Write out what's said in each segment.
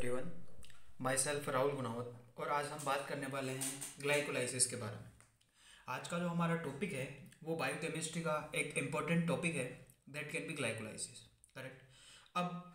Everyone, my self Rahul Gunawat और आज हम बात करने वाले हैं ग्लाइकोलाइसिस के बारे में। आज का जो हमारा टॉपिक है वो बायोकेमिस्ट्री का एक इम्पॉर्टेंट टॉपिक है, that can be glycolysis. Correct. अब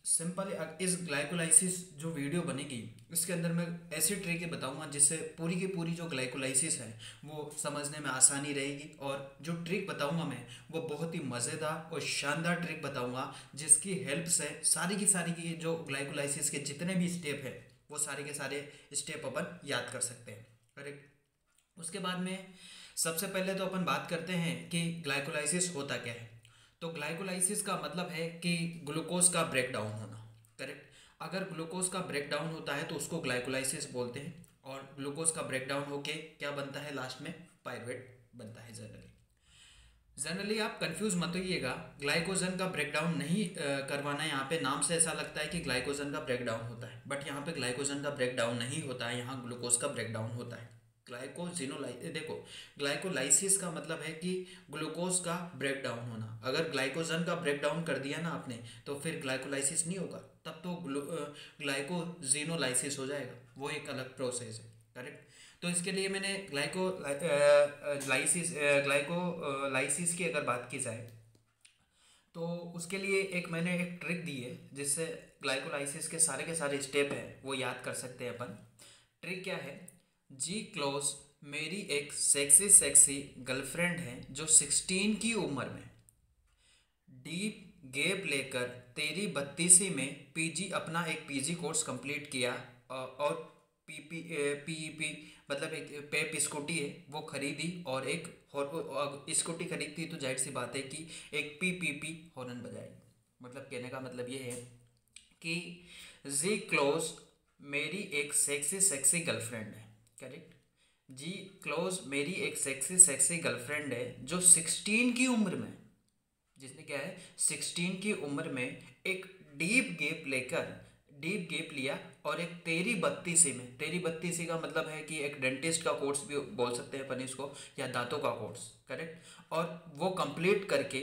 सिंपल इस ग्लाइकोलाइसिस जो वीडियो बनेगी इसके अंदर मैं ऐसी ट्रिक बताऊंगा जिससे पूरी की पूरी जो ग्लाइकोलाइसिस है वो समझने में आसानी रहेगी। और जो ट्रिक बताऊंगा मैं वो बहुत ही मज़ेदार और शानदार ट्रिक बताऊंगा जिसकी हेल्प से सारी की जो ग्लाइकोलाइसिस के जितने भी स्टेप है वो सारे के सारे स्टेप अपन याद कर सकते हैं। करेक्ट। उसके बाद में सबसे पहले तो अपन बात करते हैं कि ग्लाइकोलाइसिस होता क्या है। तो ग्लाइकोलाइसिस का मतलब है कि ग्लूकोज का ब्रेकडाउन होना। करेक्ट। अगर ग्लूकोज का ब्रेकडाउन होता है तो उसको ग्लाइकोलाइसिस बोलते हैं, और ग्लूकोज का ब्रेकडाउन होके क्या बनता है, लास्ट में पायरुवेट बनता है। जनरली आप कंफ्यूज मत होइएगा, ग्लाइकोजन का ब्रेकडाउन नहीं करवाना है। यहाँ पे नाम से ऐसा लगता है कि ग्लाइकोजन का ब्रेकडाउन होता है, बट यहाँ पे ग्लाइकोजन का ब्रेकडाउन नहीं होता है, यहाँ ग्लूकोज का ब्रेकडाउन होता है। देखो, ग्लाइकोलाइसिस का मतलब है कि ग्लूकोज का ब्रेकडाउन होना। अगर ग्लाइकोजन का ब्रेकडाउन कर दिया ना आपने तो फिर ग्लाइकोलाइसिस नहीं होगा, तब तो ग्लाइकोजिनोलाइसिस हो जाएगा, वो एक अलग प्रोसेस है। करेक्ट। तो इसके लिए मैंने ग्लाइकोलाइसिस की अगर बात की जाए तो उसके लिए मैंने एक ट्रिक दी है जिससे ग्लाइकोलाइसिस के सारे स्टेप हैं वो याद कर सकते हैं अपन। ट्रिक क्या है? जी क्लोज मेरी एक सेक्सी सेक्सी गर्लफ्रेंड है जो 16 की उम्र में डीप गैप लेकर तेरी 32वीं में पीजी अपना एक पीजी कोर्स कंप्लीट किया, और पीईपी मतलब एक पेप स्कूटी है वो खरीदी, और एक स्कूटी खरीदती तो जाहिर सी बात है कि एक पीपीपी हॉर्न बजाएगी। मतलब कहने का मतलब ये है कि जी क्लोज मेरी एक सेक्सी सेक्सी गर्लफ्रेंड है। करेक्ट। जी क्लोज मेरी एक सेक्सी सेक्सी गर्लफ्रेंड है जो 16 की उम्र में, जिसने क्या है 16 की उम्र में एक डीप गैप लिया, और एक तेरी बत्तीसी का मतलब है कि एक डेंटिस्ट का कोर्स भी बोल सकते हैं अपन इसको, या दांतों का कोर्स। करेक्ट। और वो कंप्लीट करके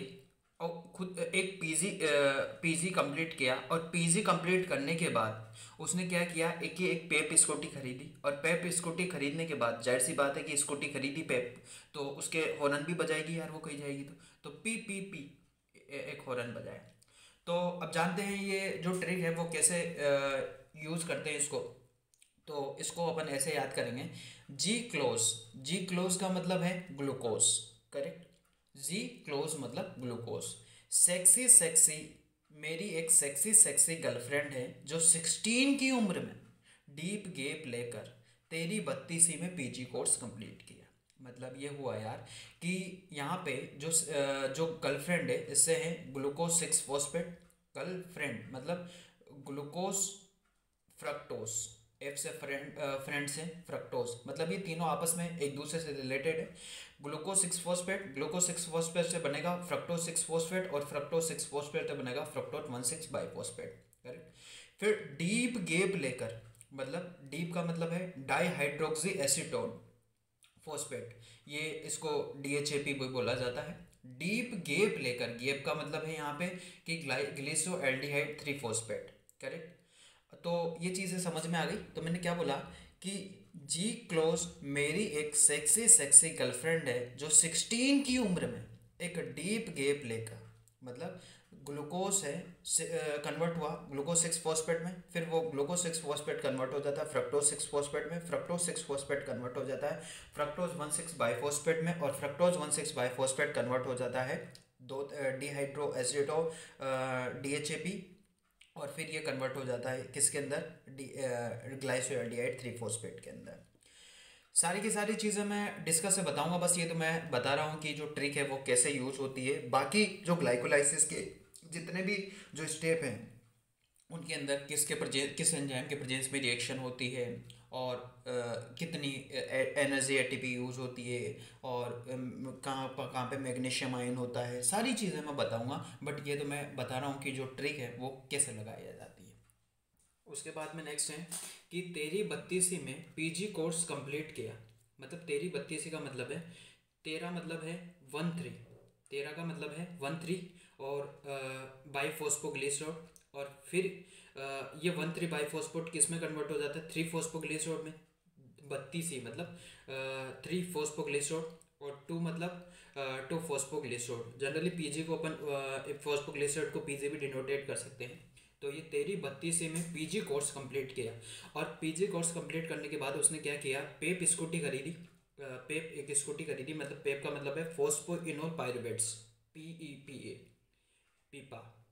और खुद एक पीजी कंप्लीट किया, और पीजी कंप्लीट करने के बाद उसने क्या किया, एक पेप स्कूटी खरीदी, और पेप स्कूटी खरीदने के बाद जाहिर सी बात है कि स्कूटी खरीदी पेप तो उसके हॉर्न भी बजाएगी यार, वो कहीं जाएगी तो पी पी पी एक हॉर्न बजाए। तो अब जानते हैं ये जो ट्रिक है वो कैसे यूज़ करते हैं इसको। तो इसको अपन ऐसे याद करेंगे, जी क्लोज का मतलब है ग्लूकोज। करेक्ट। जी क्लोज मतलब ग्लूकोज। सेक्सी सेक्सी मेरी एक सेक्सी सेक्सी गर्लफ्रेंड है जो 16 की उम्र में डीप गैप लेकर तेरी 32वीं में पीजी कोर्स कंप्लीट किया। मतलब ये हुआ यार कि यहाँ पे जो गर्लफ्रेंड है इससे है ग्लूकोज 6 फॉस्फेट। गर्लफ्रेंड मतलब ग्लूकोज फ्रक्टोस, एफ से फ्रेंड से फ्रक्टोज, मतलब ये तीनों आपस में एक दूसरे से रिलेटेड है। ग्लूकोज सिक्स फॉस्फेट से बनेगा फ्रक्टोज 6 फॉस्फेट, और फ्रक्टोज 6 फॉस्फेट से बनेगा फ्रक्टोज 1,6 बाईफॉस्फेट। करेक्ट। फिर डीप गैप लेकर, मतलब डीप का मतलब है डाई हाइड्रोक्सी एसीटोन फॉस्फेट, ये इसको डीएचएपी भी बोला जाता है। डीप गैप लेकर, गैप का मतलब है यहाँ पे कि ग्लिसो एल्डिहाइड 3 फॉस्फेट। करेक्ट। तो ये चीज़ें समझ में आ गई। तो मैंने क्या बोला कि जी क्लोज मेरी एक सेक्सी सेक्सी गर्लफ्रेंड है जो 16 की उम्र में एक डीप गैप लेकर, मतलब ग्लूकोज है कन्वर्ट हुआ ग्लूकोज 6 फॉस्फेट में, फिर वो ग्लूकोज 6 फॉस्फेट कन्वर्ट हो जाता है फ्रक्टोज 6 फॉस्फेट में, फ्रक्टोज 6 फॉस्फेट कन्वर्ट हो जाता है फ्रक्टोज 1,6 बाईफॉस्फेट में, और फ्रक्टोज 1,6 बाईफॉस्फेट कन्वर्ट हो जाता है दो डिहाइड्रो एसिडो डीएचएपी, और फिर ये कन्वर्ट हो जाता है किसके अंदर, ग्लाइसोएल्डिहाइड 3 फॉस्फेट के अंदर। सारी की सारी चीज़ें मैं डिस्कस से बताऊंगा, बस ये तो मैं बता रहा हूँ कि जो ट्रिक है वो कैसे यूज होती है। बाकी जो ग्लाइकोलाइसिस के जितने भी जो स्टेप हैं उनके अंदर किस एंजाइम के प्रेजेंस में रिएक्शन होती है, और कितनी एनर्जी एटीपी यूज़ होती है, और कहाँ पे मैग्नीशियम आयन होता है, सारी चीज़ें मैं बताऊंगा। बट ये तो मैं बता रहा हूँ कि जो ट्रिक है वो कैसे लगाई जाती है। उसके बाद में नेक्स्ट है कि तेरी 32वीं में पीजी कोर्स कंप्लीट किया। मतलब तेरी 32वीं का मतलब है, तेरा मतलब है 1,3, तेरा का मतलब है 1,3, और बाईफॉस्फोग्लिसरॉल, और फिर ये 1,3 बाईफॉस्फेट किस में कन्वर्ट हो जाता है, 3 फॉस्फोग्लिसराइड में, 32C मतलब 3 फॉस्फोग्लिसराइड, और 2 मतलब 2 फॉस्फोग्लिसराइड। जनरली पीजी को अपन फॉस्फोग्लिसराइड को पीजी भी डिनोटेट कर सकते हैं। तो ये 13-32C में पीजी कोर्स कंप्लीट किया, और पीजी कोर्स कंप्लीट करने के बाद उसने क्या किया, पेप स्कूटी खरीदी। पेप एक स्कूटी खरीदी, मतलब पेप का मतलब है फॉस्फोइनोल पायरुवेट्स, PEPA, पीपा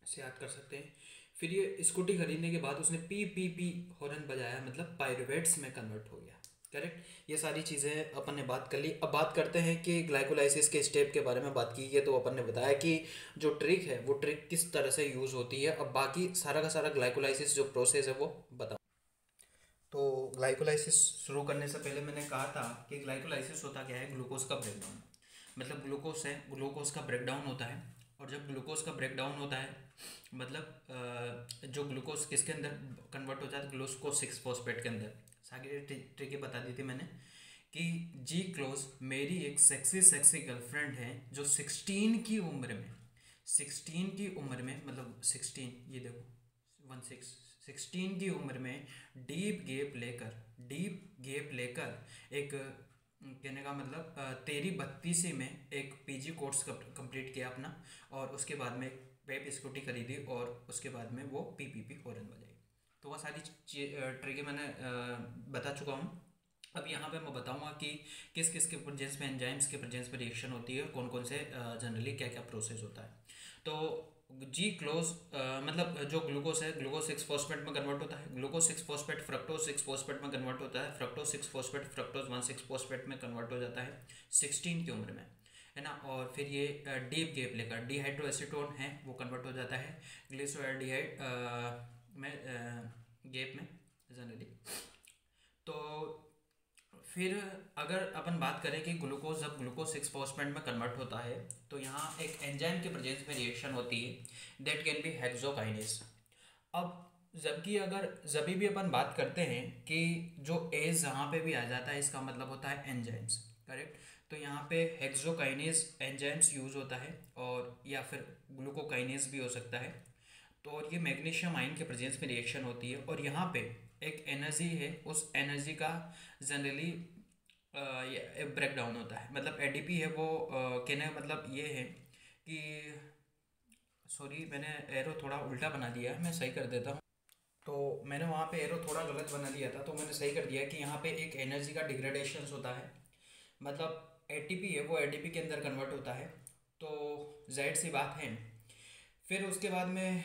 से याद कर सकते हैं। फिर ये स्कूटी खरीदने के बाद उसने PPP हॉर्न बजाया, मतलब पायरुवेट्स में कन्वर्ट हो गया। करेक्ट। ये सारी चीज़ें अपन ने बात कर ली। अब बात करते हैं कि ग्लाइकोलाइसिस के स्टेप के बारे में बात की है, तो अपन ने बताया कि जो ट्रिक है वो ट्रिक किस तरह से यूज़ होती है। अब बाकी सारा का सारा ग्लाइकोलाइसिस जो प्रोसेस है वो बता। तो ग्लाइकोलाइसिस शुरू करने से पहले मैंने कहा था कि ग्लाइकोलाइसिस होता क्या है, ग्लूकोज का ब्रेकडाउन। मतलब ग्लूकोज है, ग्लूकोज का ब्रेकडाउन होता है, और जब ग्लूकोज का ब्रेकडाउन होता है मतलब जो ग्लूकोज किसके अंदर कन्वर्ट हो जाता है, ग्लूकोज 6 फॉस्फेट के अंदर। सारी ट्रिकें बता दी थी मैंने कि जी क्लोज मेरी एक सेक्सी सेक्सी गर्लफ्रेंड है जो 16 की उम्र में, 16 की उम्र में मतलब 16, ये देखो 16 की उम्र में डीप गैप लेकर एक कहने का मतलब 13-32 में एक पीजी कोर्स कंप्लीट किया अपना, और उसके बाद में एक पेप स्कूटी खरीदी, और उसके बाद में वो PPP हॉर्न बजाई। तो वह सारी ट्रिकें मैंने बता चुका हूँ। अब यहाँ पे मैं बताऊँगा कि किस किस के प्रेजेंस में, एंजाइम्स के प्रेजेंस में रिएक्शन होती है, कौन कौन से जनरली क्या क्या प्रोसेस होता है। तो जी क्लोज मतलब जो ग्लूकोज है, ग्लूकोज 6 फॉस्फेट में कन्वर्ट होता है, ग्लूकोज 6 फॉस्फेट फ्रक्टोज 6 फॉस्फेट में कन्वर्ट होता है, फ्रक्टोज 6 फॉस्फेट फ्रक्टोज 1,6 फॉस्फेट में कन्वर्ट हो जाता है 16 की उम्र में, है ना। और फिर ये डीप गैप लेकर डिहाइड्रो एसीटोन है वो कन्वर्ट हो जाता है ग्लिसरॉल्डिहाइड में गैप में जनरली। तो फिर अगर अपन बात करें कि ग्लूकोज जब ग्लूकोज 6 फॉस्फेट में कन्वर्ट होता है, तो यहाँ एक एंजाइम के प्रेजेंस में रिएक्शन होती है दैट कैन बी हेक्सोकाइनेज। अब जबकि अगर जभी भी अपन बात करते हैं कि जो एज जहाँ पे भी आ जाता है इसका मतलब होता है एंजाइम्स। करेक्ट। तो यहाँ पे हेक्सोकाइनेज एंजाइम्स यूज होता है, और या फिर ग्लूकोकाइनेज भी हो सकता है। तो और ये मैग्नीशियम आयन के प्रेजेंस में रिएक्शन होती है, और यहाँ पे एक एनर्जी है, उस एनर्जी का जनरली ब्रेक डाउन होता है। मतलब ADP है वो कहने का मतलब ये है कि, सॉरी मैंने एरो थोड़ा उल्टा बना दिया है, मैं सही कर देता हूँ। तो मैंने वहाँ पे एरो थोड़ा गलत बना दिया था, तो मैंने सही कर दिया कि यहाँ पे एक एनर्जी का डिग्रेडेशन होता है। मतलब ATP है वो ADP के अंदर कन्वर्ट होता है। तो जाहिर सी बात है फिर उसके बाद में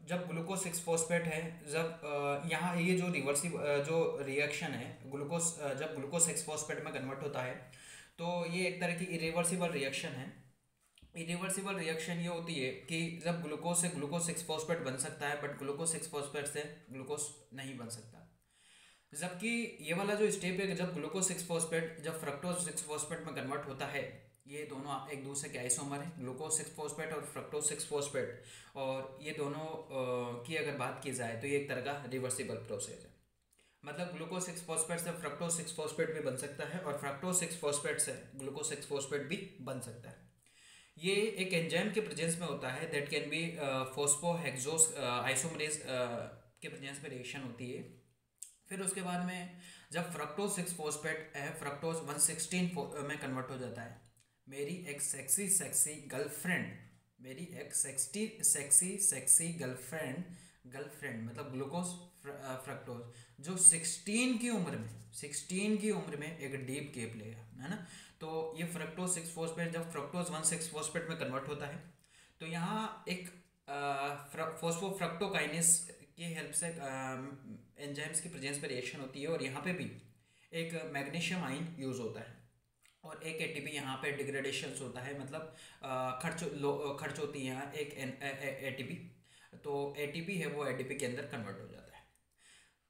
जब ग्लूकोज 6 फॉस्फेट है, जब यहाँ ये जो रिवर्सिव जो रिएक्शन है ग्लूकोज जब ग्लूकोज 6 फॉस्फेट में कन्वर्ट होता है, तो ये एक तरह की इरिवर्सिबल रिएक्शन है। इरिवर्सिबल रिएक्शन ये होती है कि जब ग्लूकोज से ग्लूकोज 6 फॉस्फेट बन सकता है, बट ग्लूकोज 6 फॉस्फेट से ग्लूकोज नहीं बन सकता। जबकि ये वाला जो स्टेप है कि जब ग्लूकोज 6 फॉस्फेट जब फ्रक्टोज 6 फॉस्फेट में कन्वर्ट होता है, ये दोनों एक दूसरे के आइसोमर हैं, ग्लूकोज 6 फॉस्फेट और फ्रक्टोज 6 फॉस्फेट, और ये दोनों की अगर बात की जाए तो ये एक तरह का रिवर्सिबल प्रोसेस है। मतलब ग्लूकोज 6 फॉस्फेट से फ्रक्टोज 6 फॉस्फेट भी बन सकता है, और फ्रक्टोज 6 फॉस्फेट से ग्लूकोज 6 फॉस्फेट भी बन सकता है। ये एक एंजाइम के प्रेजेंस में होता है दैट कैन बी फॉस्फोहेक्सोस आइसोमरेज के प्रेजेंस में रिएक्शन होती है। फिर उसके बाद में जब फ्रक्टोज 6 फॉस्फेट है, फ्रक्टोज 116 में कन्वर्ट हो जाता है। मेरी एक सेक्सी सेक्सी गर्लफ्रेंड, मेरी एक सेक्सी सेक्सी सेक्सी गर्लफ्रेंड मतलब ग्लूकोज फ्रक्टोज जो 16 की उम्र में एक डीप गैप लेगा, है ना। तो ये फ्रक्टोज 6 फॉस्फेट जब फ्रक्टोज 1,6 फॉस्फेट में कन्वर्ट होता है, तो यहाँ एक फॉस्फोफ्रक्टोकाइनेस की हेल्प से एंजाइम्स की प्रेजेंस में रिएक्शन होती है, और यहाँ पे भी एक मैग्नीशियम आयन यूज होता है, और एक ATP यहाँ पे डिग्रेडेशन होता है। मतलब खर्च होती है यहाँ एक ATP, तो ATP है वो ADP के अंदर कन्वर्ट हो जाता है।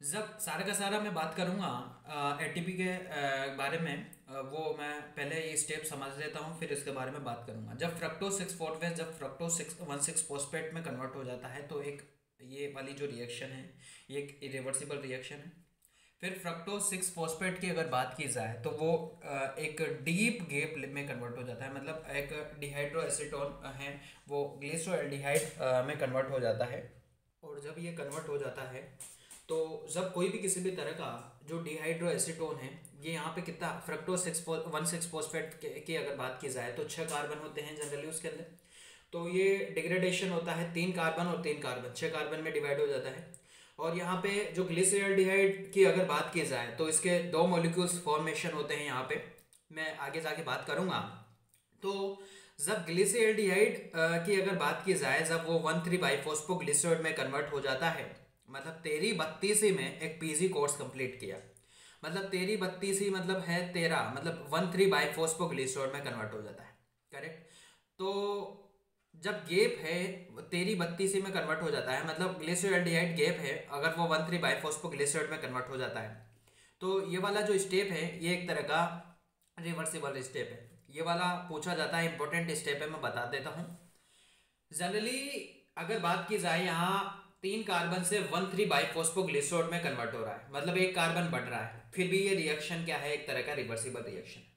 जब सारा का सारा मैं बात करूँगा ATP के बारे में, वो मैं पहले ये स्टेप समझ लेता हूँ, फिर इसके बारे में बात करूँगा। जब फ्रक्टोज 6 फॉस्फेट जब फ्रक्टोज 1,6 फॉस्फेट में कन्वर्ट हो जाता है, तो एक ये वाली जो रिएक्शन है ये एक इरिवर्सिबल रिएक्शन है। फिर फ्रक्टोज 6 फॉस्फेट की अगर बात की जाए तो वो एक डीप गैप में कन्वर्ट हो जाता है। मतलब एक डिहाइड्रो एसीटोन है वो ग्लिसरॉल्डिहाइड में कन्वर्ट हो जाता है। और जब ये कन्वर्ट हो जाता है तो जब कोई भी किसी भी तरह का जो डिहाइड्रो एसीटोन है, ये यहाँ पे कितना फ्रक्टोज 1,6 फॉस्फेट की अगर बात की जाए तो 6 कार्बन होते हैं जनरली उसके अंदर। तो ये डिग्रेडेशन होता है 3 कार्बन और 3 कार्बन, 6 कार्बन में डिवाइड हो जाता है। और यहाँ पे जो ग्लिसरॉल्डिहाइड की अगर बात की जाए तो इसके 2 मॉलिक्यूल्स फॉर्मेशन होते हैं यहाँ पे, मैं आगे जाके बात करूँगा। तो जब ग्लिसरॉल्डिहाइड की अगर बात की जाए, जब वो 1,3 बाइफॉस्फोग्लिसराइड में कन्वर्ट हो जाता है, मतलब तेरी 32 में एक पीजी कोर्स कंप्लीट किया, मतलब तेरी 32 मतलब है 13, मतलब 1,3 बाइफॉस्फोग्लिसराइड में कन्वर्ट हो जाता है, करेक्ट। तो जब गैप है तेरी 32 में कन्वर्ट हो जाता है, मतलब ग्लिसरॉल्डिहाइड गैप है, अगर वो 1,3 बाइफॉस्फोग्लिसराइड में कन्वर्ट हो जाता है, तो ये वाला जो स्टेप है ये एक तरह का रिवर्सिबल स्टेप है। ये वाला पूछा जाता है, इंपॉर्टेंट स्टेप है, मैं बता देता हूँ। जनरली अगर बात की जाए, यहाँ 3 कार्बन से 1,3 बाइफॉस्फोग्लिसराइड में कन्वर्ट हो रहा है, मतलब एक कार्बन बढ़ रहा है, फिर भी ये रिएक्शन क्या है, एक तरह का रिवर्सिबल रिएक्शन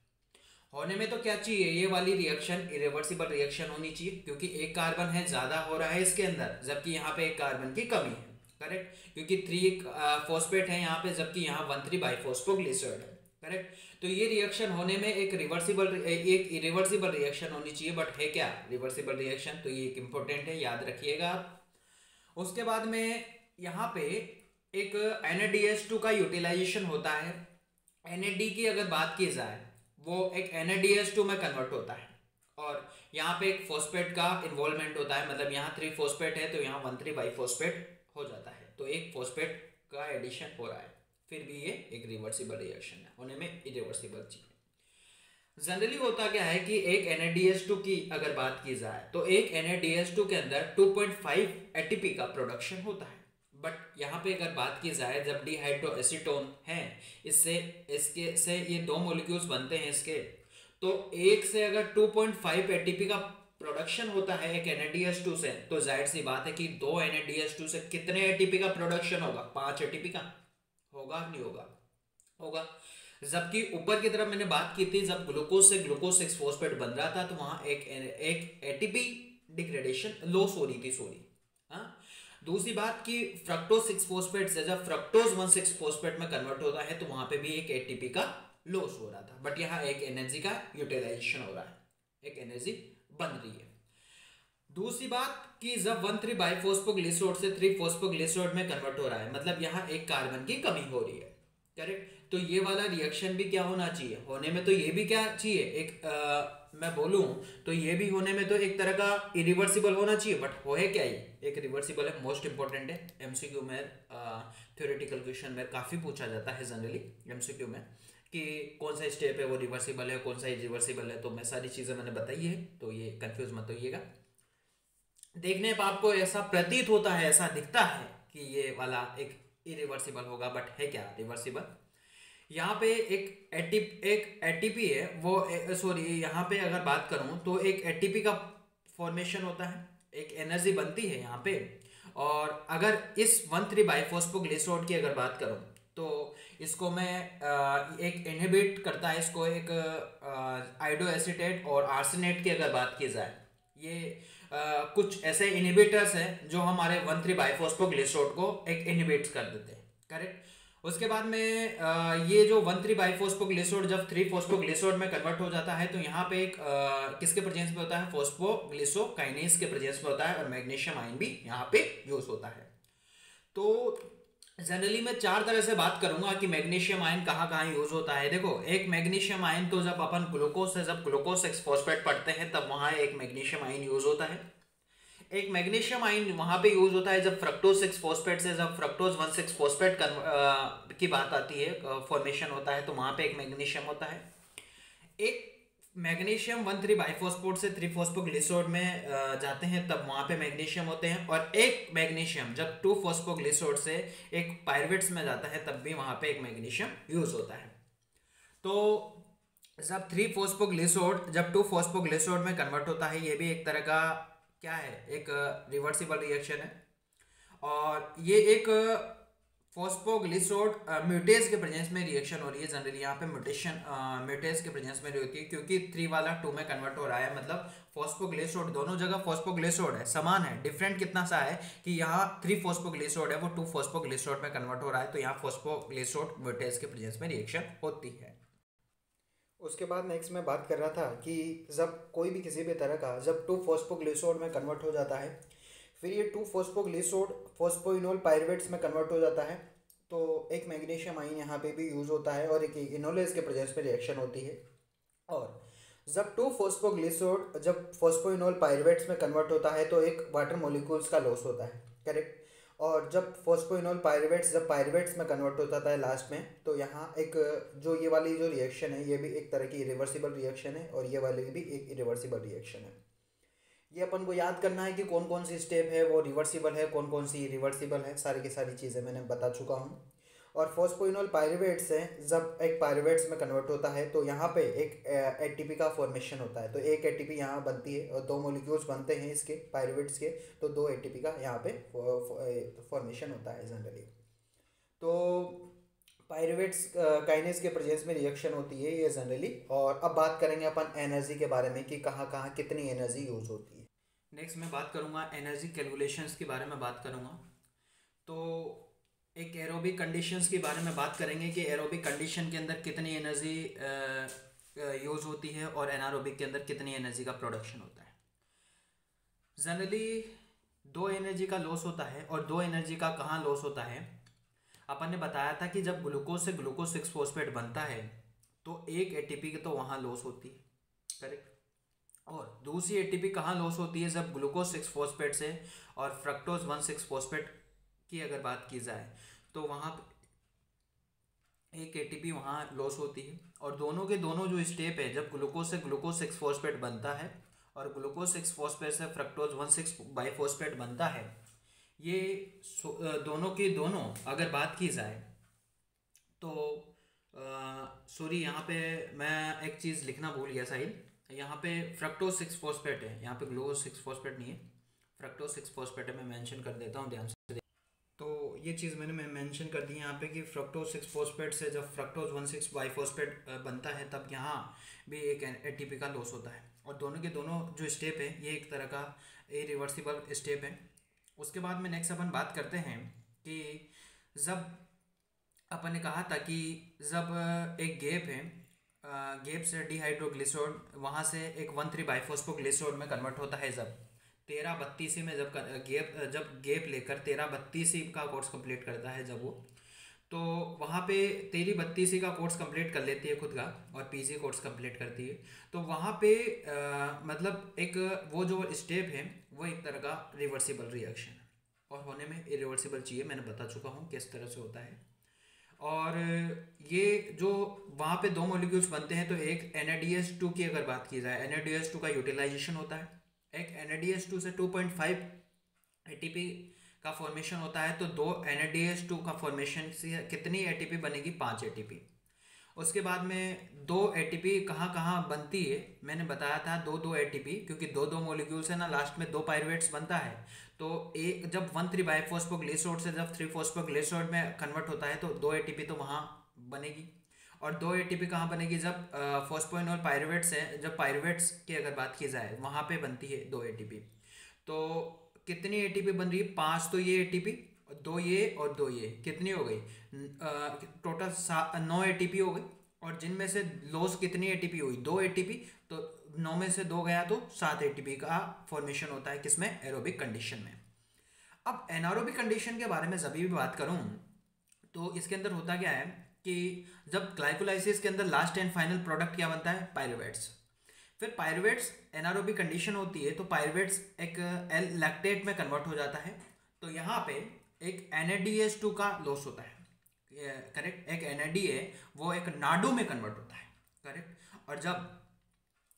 होने में तो क्या चाहिए, ये वाली रिएक्शन इरिवर्सिबल रिएक्शन होनी चाहिए, क्योंकि एक कार्बन है ज्यादा हो रहा है इसके अंदर, जबकि यहाँ पे एक कार्बन की कमी है, करेक्ट, क्योंकि 3 फॉस्फेट है यहाँ पे, जबकि यहाँ 1,3 बाइफॉस्फोग्लिसराइड है, करेक्ट। तो ये रिएक्शन होने में एक इरिवर्सिबल रिएक्शन होनी चाहिए, बट है क्या रिवर्सिबल रिएक्शन, तो ये एक इंपॉर्टेंट है, याद रखिएगा आप। उसके बाद में यहाँ पे एक NADH2 का यूटिलाइजेशन होता है। NAD की अगर बात की जाए, वो एक NADH2 में कन्वर्ट होता है, और यहाँ पे एक फॉस्फेट का इन्वॉल्वमेंट होता है, मतलब यहाँ 3 फॉस्फेट है तो यहाँ 1,3 बाइफॉस्फेट हो जाता है, तो एक फॉस्फेट का एडिशन हो रहा है, फिर भी ये एक रिवर्सिबल रिएक्शन है, होने में इरिवर्सिबल चीज। जनरली होता क्या है कि एक NADH2 की अगर बात की जाए, तो एक NADH2 के अंदर 2.5 ATP का प्रोडक्शन होता है, बट यहाँ पे अगर बात की जाए, जब डिहाइड्रो एसीटोन है, इससे इसके से ये 2 मॉलिक्यूल्स बनते हैं इसके, तो एक से अगर 2.5 ATP का प्रोडक्शन होता है एक NADH2 से, तो जाहिर सी बात है कि 2 NADH2 से कितने ATP का प्रोडक्शन होगा, 5 ATP का होगा, नहीं होगा, होगा। जबकि ऊपर की तरफ मैंने बात की थी, जब ग्लूकोज से ग्लूकोज 6 फॉस्फेट बन रहा था, तो वहां एक एटीपी डिग्रेडेशन लॉस हो रही थी, सॉरी। हाँ, दूसरी बात कि फ्रक्टोज 6 फॉस्फेट से जब फ्रक्टोज 1,6 फॉस्फेट में कन्वर्ट होता है, तो वहां पे भी एक एटीपी का लॉस हो रहा था, बट यहाँ एक एनर्जी का यूटिलाइजेशन हो रहा है, एक एनर्जी बन रही है। दूसरी बात कि जब 1,3 बाइफॉस्फोग्लिसराइड से 3 फॉस्फोग्लिसराइड में कन्वर्ट हो रहा है, मतलब यहाँ एक कार्बन की कमी हो रही है, करेक्ट। तो ये वाला रिएक्शन भी क्या होना चाहिए, होने में तो ये भी क्या चाहिए, एक मैं बोलूं तो ये भी होने में तो एक तरह का इरिवर्सिबल होना चाहिए, बट हो है क्या, ये एक रिवर्सिबल है, मोस्ट इंपॉर्टेंट है। एमसीक्यू में थ्योरेटिकल क्वेश्चन में काफ़ी पूछा जाता है जनरली एमसीक्यू में, कि कौन सा स्टेप है वो रिवर्सिबल है, कौन सा इरिवर्सिबल है, तो मैं सारी चीज़ें मैंने बताई है, तो ये कंफ्यूज मत होइएगा। देखने पर आपको ऐसा प्रतीत होता है, ऐसा दिखता है कि ये वाला एक इरिवर्सिबल होगा, बट है क्या रिवर्सिबल। यहाँ पे एक एटीपी है, वो सॉरी, यहाँ पे अगर बात करूँ तो एक एटीपी का फॉर्मेशन होता है, एक एनर्जी बनती है यहाँ पे। और अगर इस 1,3 बाइफॉस्फोग्लिसराइड की अगर बात करूँ, तो इसको मैं एक इनहिबिट करता है, इसको एक आयोडो एसीटेट और आर्सेनेट की अगर बात की जाए, ये कुछ ऐसे इनहिबिटर्स हैं जो हमारे 1,3 बाइफॉस्फोग्लिसराइड को एक इनहिबिट कर देते हैं, करेक्ट। उसके बाद में ये जो 1,3 बाइफॉस्फोग्लिसराइड जब 3 फॉस्फोग्लिसराइड में कन्वर्ट हो जाता है, तो यहाँ पे एक किसके प्रेजेंस में होता है, फॉस्फोग्लिसोकाइनेज के प्रेजेंस में होता है, और मैग्नीशियम आयन भी यहाँ पे यूज होता है। तो जनरली मैं 4 तरह से बात करूंगा कि मैग्नीशियम आयन कहाँ कहाँ यूज होता है। देखो, एक मैग्नीशियम आयन तो जब अपन ग्लूकोज से जब ग्लूकोज 6 फॉस्फेट पढ़ते हैं, तब वहाँ एक मैग्नीशियम आयन यूज होता है। एक मैग्नीशियम आयन वहां पे यूज होता है जब फ्रक्टोज 6 फॉस्फेट से जब फ्रक्टोज 1,6 फॉस्फेट की बात आती है, फॉर्मेशन होता है, तो वहां पे एक मैग्नीशियम होता है। एक मैग्नीशियम 1,3 बाइफॉस्फोट से 3 फॉस्फोग्लिसराइड में जाते हैं, तब वहां पे मैग्नीशियम होते हैं। और एक मैग्नीशियम जब 2 फॉस्फोग्लिसराइड से एक पायरुवेट्स में जाता है, तब भी वहां पे एक मैग्नीशियम यूज होता है। तो जब 3 फॉस्फोग्लिसराइड जब 2 फॉस्फोग्लिसराइड में कन्वर्ट होता है, ये भी एक तरह का क्या है, एक रिवर्सिबल रिएक्शन है। और ये एक फॉस्फोग्लिसरोड म्यूटेज के प्रेजेंस में रिएक्शन हो रही है। जनरली यहाँ पे म्यूटेशन म्यूटेज के प्रेजेंस में होती है, क्योंकि 3 वाला 2 में कन्वर्ट हो रहा है। मतलब फॉस्फोग्लिसरोड दोनों जगह फॉस्फोग्लिसरोड है, समान है। डिफरेंट कितना सा है कि यहाँ 3 फॉस्फोग्लिसरोड है, वो 2 फॉस्फोग्लिसरोड में कन्वर्ट हो रहा है। तो यहाँ फॉस्फोग्लिसरोड म्यूटेज के प्रेजेंस में रिएक्शन होती है। उसके बाद नेक्स्ट मैं बात कर रहा था कि जब कोई भी किसी भी तरह का जब 2 फॉस्फोग्लिसरोड में कन्वर्ट हो जाता है, फिर ये 2 फॉस्फोग्लिसरोड फॉस्फोइनोल पायरुवेट्स में कन्वर्ट हो जाता है, तो एक मैग्नीशियम आयन यहाँ पे भी यूज़ होता है और एक इनोलेज के प्रेजेंस में रिएक्शन होती है। और जब 2 फॉस्फोग्लिसरोड जब फॉस्फोइनोल पायरुवेट्स में कन्वर्ट होता है तो एक वाटर मॉलिक्यूल्स का लॉस होता है, करेक्ट। और जब फॉस्फोइनोल पायरुवेट्स जब पायरुवेट्स में कन्वर्ट हो जाता है लास्ट में, तो यहाँ एक जो ये वाली जो रिएक्शन है ये भी एक तरह की इरिवर्सिबल रिएक्शन है और ये वाली भी एक इरिवर्सिबल रिएक्शन है। ये अपन को याद करना है कि कौन कौन सी स्टेप है वो रिवर्सिबल है, कौन कौन सी रिवर्सिबल है, सारी की सारी चीज़ें मैंने बता चुका हूँ। और फॉस्फोइनोल पायरुवेट्स है, जब एक पायरुवेट्स में कन्वर्ट होता है तो यहाँ पे एक एटीपी का फॉर्मेशन होता है। तो एक एटीपी यहाँ बनती है और 2 मॉलिक्यूल्स बनते हैं इसके पायरुवेट्स के, तो 2 एटीपी का यहाँ पे फॉर्मेशन होता है जनरली। तो पायरुवेट्स काइनेज के प्रेजेंस में रिएक्शन होती है ये जनरली। और अब बात करेंगे अपन एनर्जी के बारे में कि कहाँ कहाँ कितनी एनर्जी यूज़ होती है। नेक्स्ट मैं बात करूँगा एनर्जी कैलकुलेशंस के बारे में बात करूँगा। तो एक एरोबिक कंडीशंस के बारे में बात करेंगे कि एरोबिक कंडीशन के अंदर कितनी एनर्जी यूज़ होती है और एनारोबिक के अंदर कितनी एनर्जी का प्रोडक्शन होता है। जनरली 2 एनर्जी का लॉस होता है। और 2 एनर्जी का कहाँ लॉस होता है, अपन ने बताया था कि जब ग्लूकोज से ग्लूकोज 6 फॉस्फेट बनता है तो एक एटीपी की तो वहाँ लॉस होती है, करेक्ट। और दूसरी एटीपी कहाँ लॉस होती है, जब ग्लूकोज 6 फॉस्फेट से और फ्रक्टोज 1,6 फॉस्फेट की अगर बात की जाए तो वहाँ एक एटीपी वहाँ लॉस होती है। और दोनों के दोनों जो स्टेप है, जब ग्लूकोज से ग्लूकोज 6 फॉस्फेट बनता है और ग्लूकोज 6 फॉस्फेट से फ्रक्टोज 1,6 बाइफॉस्फेट बनता है, ये दोनों के दोनों अगर बात की जाए तो सॉरी यहाँ पे मैं एक चीज़ लिखना भूल गया साहिल। यहाँ पे फ्रक्टोज 6 फॉस्फेट है, यहाँ पे ग्लूकोज 6 फॉस्फेट नहीं है, फ्रक्टोज 6 फॉस्फेट है। मैं मेंशन कर देता हूँ ध्यान से। तो ये चीज़ मैंने मेंशन कर दी यहाँ पे कि फ्रक्टोज 6 फॉस्फेट से जब फ्रक्टोज 1,6 बाइफॉस्फेट बनता है तब यहाँ भी एक एटीपी का लॉस होता है। और दोनों के दोनों जो स्टेप है ये एक तरह का इरिवर्सिबल स्टेप है। उसके बाद में नेक्स्ट अपन बात करते हैं कि जब अपन ने कहा था कि जब एक गैप है, गैप से डिहाइड्रोग्लिसरॉल वहाँ से एक 1,3 बाइफॉस्फोग्लिसरॉल में कन्वर्ट होता है। जब 1332 में जब गैप लेकर 1332 का कोर्स कंप्लीट करता है जब वो, तो वहाँ पे 1332 का कोर्स कंप्लीट कर लेती है खुद का और पीजी कोर्स कंप्लीट करती है। तो वहाँ पे मतलब एक वो जो स्टेप है वो एक तरह का रिवर्सिबल रिएक्शन है और होने में इरिवर्सिबल चाहिए, मैंने बता चुका हूँ किस तरह से होता है। और ये जो वहाँ पे 2 मॉलिक्यूल्स बनते हैं, तो एक NADH2 की अगर बात की जाए, NADH2 का यूटिलाइजेशन होता है। एक NADH2 से 2.5 ATP का फॉर्मेशन होता है, तो 2 NADH2 का फॉर्मेशन से कितनी ATP बनेगी, 5 ATP। उसके बाद में 2 ATP कहाँ कहाँ बनती है, मैंने बताया था 2 ATP, क्योंकि 2 मॉलिक्यूल्स है ना, लास्ट में 2 पायरुवेट्स बनता है। तो एक जब 1,3 बाइफॉस्फोग्लिसरॉल से जब 3 फॉस्फोग्लिसरॉल में कन्वर्ट होता है तो 2 ATP तो वहाँ बनेगी। और 2 ATP कहाँ बनेगी, जब फॉस्फोइनोल पायरुवेट्स है, जब पायरुवेट्स की अगर बात की जाए वहाँ पे बनती है 2 ATP। तो कितनी ATP बन रही है, 5 तो ये ATP, 2 ये और 2 ये, कितनी हो गई, टोटल 9 ATP हो गई। और जिनमें से लॉस कितनी ATP हुई, 2 ATP, तो 9 में से 2 गया तो 7 ATP का फॉर्मेशन होता है, किसमें, एरोबिक कंडीशन में। अब एनारोबिक कंडीशन के बारे में जब भी बात करूं तो इसके अंदर होता क्या है कि जब ग्लाइकोलाइसिस के अंदर लास्ट एंड फाइनल प्रोडक्ट क्या बनता है, पायरुवेट्स। फिर पायरुवेट्स एनारोबिक कंडीशन होती है तो पायरुवेट्स एक एल लैक्टेट में कन्वर्ट हो जाता है। तो यहाँ पे एक NADH2 का लॉस होता है, करेक्ट। एक NADA वो एक नाडो में कन्वर्ट होता है, करेक्ट। और जब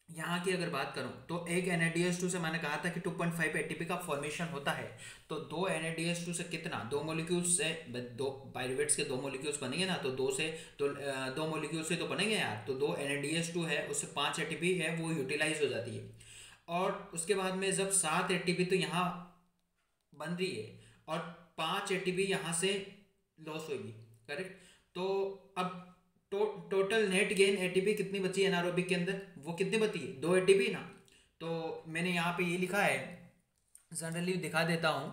यहाँ की अगर बात करूँ तो एक NADH2 से मैंने कहा था कि 2.5 ATP का फॉर्मेशन होता है। तो 2 NADH2 से कितना, 2 मॉलिक्यूल्स से, 2 पायरुवेट्स के 2 मॉलिक्यूल्स बनेंगे ना, तो 2 मॉलिक्यूल्स से तो बनेंगे यार। तो 2 NADH2 है, उससे 5 ATP है, वो यूटिलाइज हो जाती है। और उसके बाद में जब 7 ATP तो यहाँ बन रही है और 5 ATP यहाँ से लॉस होगी, करेक्ट। तो अब टोटल नेट गेन एटीपी कितनी बची है एनारोबिक के अंदर, वो कितनी बची है, 2 एटीपी ना। तो मैंने यहाँ पे ये लिखा है, जनरली दिखा देता हूँ।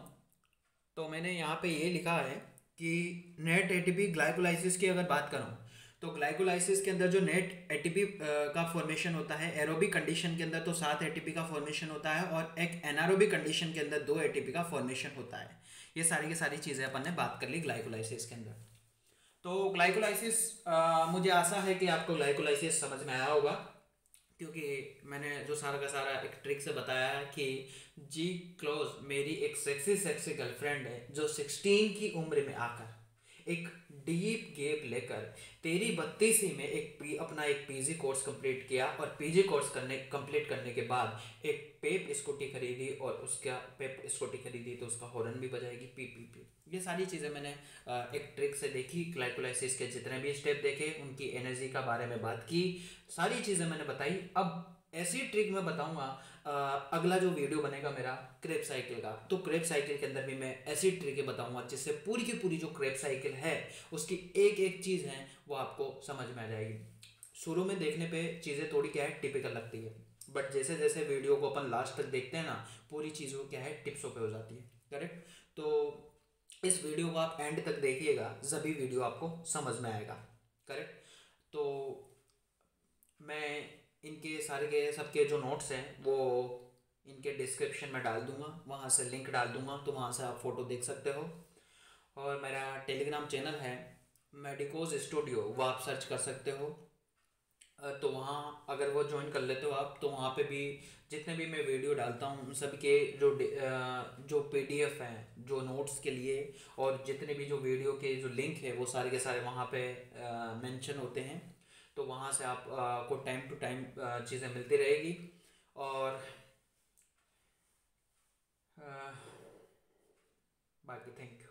तो मैंने यहाँ पे ये लिखा है कि नेट एटीपी ग्लाइकोलाइसिस की अगर बात करूँ, तो ग्लाइकोलाइसिस के अंदर जो नेट एटीपी का फॉर्मेशन होता है एरोबिक कंडीशन के अंदर तो 7 एटीपी का फॉर्मेशन होता है, और एक एनारोबिक कंडीशन के अंदर 2 एटीपी का फॉर्मेशन होता है। ये सारी की सारी चीज़ें अपन ने बात कर ली ग्लाइकोलाइसिस के अंदर। तो ग्लाइकोलाइसिस, मुझे आशा है कि आपको ग्लाइकोलाइसिस समझ में आया होगा, क्योंकि मैंने जो सारा का सारा एक ट्रिक से बताया है कि जी क्लोज मेरी एक सेक्सी सेक्सी गर्लफ्रेंड है जो 16 की उम्र में आकर एक डीप गैप लेकर तेरी 32 में अपना एक पीजी कोर्स कंप्लीट किया, और पीजी कोर्स कंप्लीट करने के बाद एक पेप स्कूटी खरीदी, और उसका पेप स्कूटी खरीदी तो उसका हॉर्न भी बजाएगी पी पी पी। ये सारी चीज़ें मैंने एक ट्रिक से देखी, ग्लाइकोलाइसिस के जितने भी स्टेप देखे, उनकी एनर्जी का बारे में बात की, सारी चीज़ें मैंने बताई। अब ऐसी ट्रिक मैं बताऊंगा, अगला जो वीडियो बनेगा मेरा क्रेब साइकिल का, तो क्रेब साइकिल के अंदर भी मैं ऐसी ट्रिकें बताऊंगा जिससे पूरी की पूरी जो क्रेब साइकिल है उसकी एक एक चीज़ है वो आपको समझ में आ जाएगी। शुरू में देखने पे चीज़ें थोड़ी क्या है टिपिकल लगती है, बट जैसे जैसे वीडियो को अपन लास्ट तक देखते हैं ना, पूरी चीज़ों क्या है टिप्सों पे हो जाती है, करेक्ट। तो इस वीडियो को आप एंड तक देखिएगा, जभी वीडियो आपको समझ में आएगा, करेक्ट। तो मैं इनके सारे के सबके जो नोट्स हैं वो इनके डिस्क्रिप्शन में डाल दूंगा, वहाँ से लिंक डाल दूंगा, तो वहाँ से आप फ़ोटो देख सकते हो। और मेरा टेलीग्राम चैनल है मेडिकोज स्टूडियो, वो आप सर्च कर सकते हो। तो वहाँ अगर वो ज्वाइन कर लेते हो आप, तो वहाँ पे भी जितने भी मैं वीडियो डालता हूँ उन सब के जो पीडीएफ हैं जो नोट्स के लिए, और जितने भी जो वीडियो के जो लिंक है वो सारे के सारे वहाँ पे मेंशन होते हैं। तो वहाँ से आप को टाइम टू टाइम चीज़ें मिलती रहेगी। और बाकी थैंक